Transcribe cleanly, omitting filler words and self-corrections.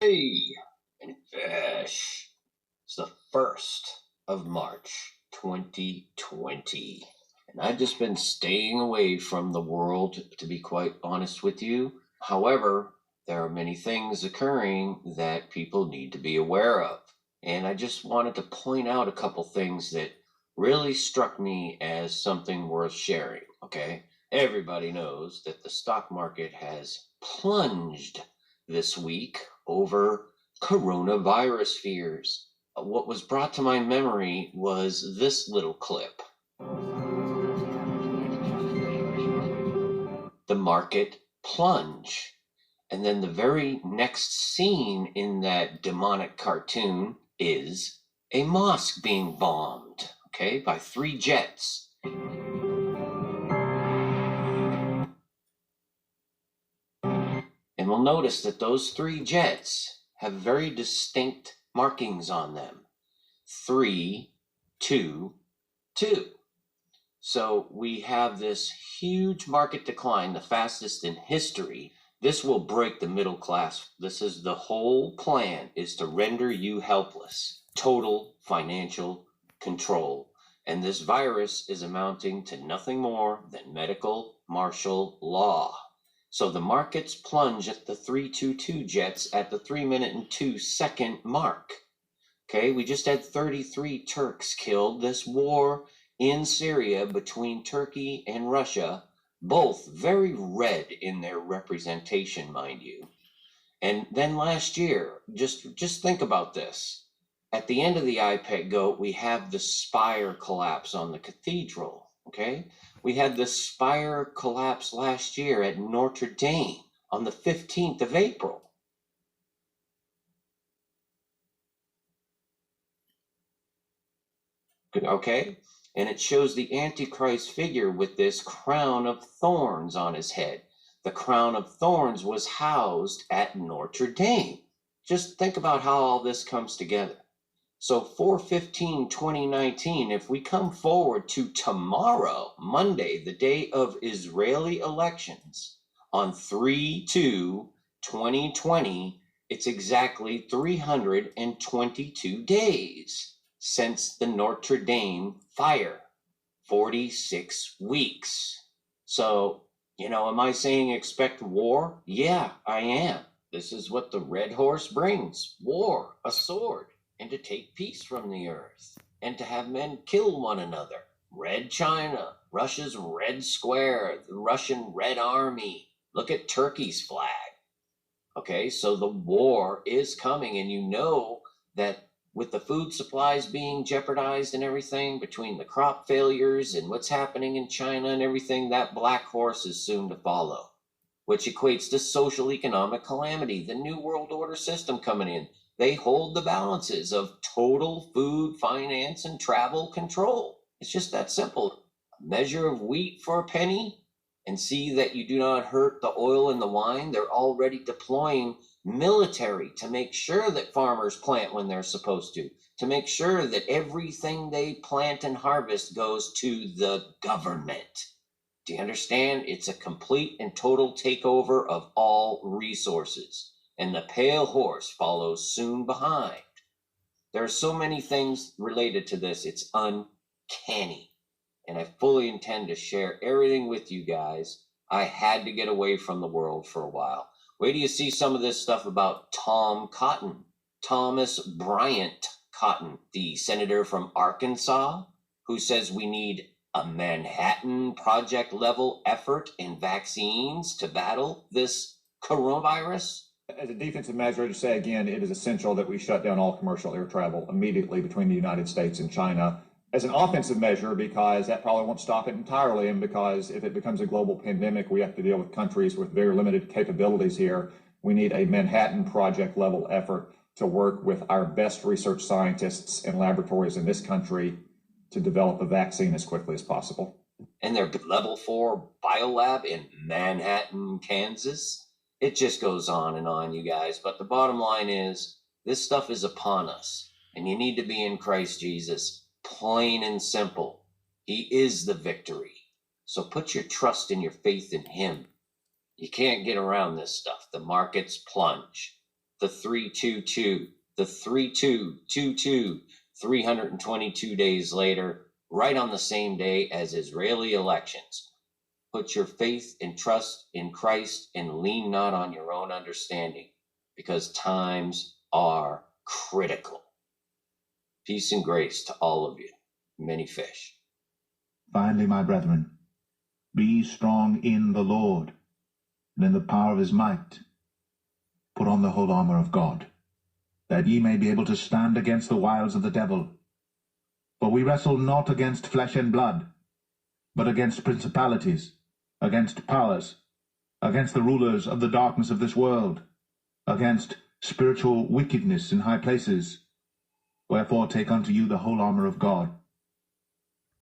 Hey, and fish. It's the 1st of March, 2020. And I've just been staying away from the world, to be quite honest with you. However, there are many things occurring that people need to be aware of. And I just wanted to point out a couple things that really struck me as something worth sharing, okay? Everybody knows that the stock market has plunged this week over coronavirus fears. What was brought to my memory was this little clip. The market plunge. And then the very next scene in that demonic cartoon is a mosque being bombed, okay, by 3 jets. And we'll notice that those 3 jets have very distinct markings on them. 3, 2, 2. So we have this huge market decline, the fastest in history. This will break the middle class. This is the whole plan, is to render you helpless. Total financial control. And this virus is amounting to nothing more than medical martial law. So the markets plunge at the 322 jets at the 3-minute and 2-second mark. Okay, we just had 33 Turks killed. This war in Syria between Turkey and Russia, both very red in their representation, mind you. And then last year, just think about this. At the end of the IPEC goat, we have the spire collapse on the cathedral, okay? We had the spire collapse last year at Notre Dame on the 15th of April. Okay? And it shows the Antichrist figure with this crown of thorns on his head. The crown of thorns was housed at Notre Dame. Just think about how all this comes together. So 4/15/2019, if we come forward to tomorrow, Monday, the day of Israeli elections, on 3/2/2020, it's exactly 322 days since the Notre Dame fire. 46 weeks. So, am I saying expect war? Yeah, I am. This is what the red horse brings: war, a sword, and to take peace from the earth, and to have men kill one another. Red China, Russia's Red Square, the Russian Red Army. Look at Turkey's flag. Okay, so the war is coming, and you know that with the food supplies being jeopardized and everything, between the crop failures and what's happening in China and everything, that black horse is soon to follow, which equates to social economic calamity, the New World Order system coming in. They hold the balances of total food, finance, and travel control. It's just that simple. A measure of wheat for a penny, and see that you do not hurt the oil and the wine. They're already deploying military to make sure that farmers plant when they're supposed to make sure that everything they plant and harvest goes to the government. Do you understand? It's a complete and total takeover of all resources, and the pale horse follows soon behind. There are so many things related to this, it's uncanny. And I fully intend to share everything with you guys. I had to get away from the world for a while. Wait till you see some of this stuff about Tom Cotton, Thomas Bryant Cotton, the senator from Arkansas, who says we need a Manhattan Project level effort in vaccines to battle this coronavirus. As a defensive measure, I just say again, it is essential that we shut down all commercial air travel immediately between the United States and China. As an offensive measure, because that probably won't stop it entirely, and because if it becomes a global pandemic, we have to deal with countries with very limited capabilities here. We need a Manhattan Project level effort to work with our best research scientists and laboratories in this country to develop a vaccine as quickly as possible. And their level 4 biolab in Manhattan, Kansas. It just goes on, you guys. But the bottom line is, this stuff is upon us, and you need to be in Christ Jesus. Plain and simple. He is the victory. So put your trust and your faith in him. You can't get around this stuff. The markets plunge. the 322, the 3222, 322 days later, right on the same day as Israeli elections. Put your faith and trust in Christ and lean not on your own understanding, because times are critical. Peace and grace to all of you. Many fish. Finally, my brethren, be strong in the Lord and in the power of his might. Put on the whole armor of God, that ye may be able to stand against the wiles of the devil. For we wrestle not against flesh and blood, but against principalities, against powers, against the rulers of the darkness of this world, against spiritual wickedness in high places. Wherefore take unto you the whole armor of God,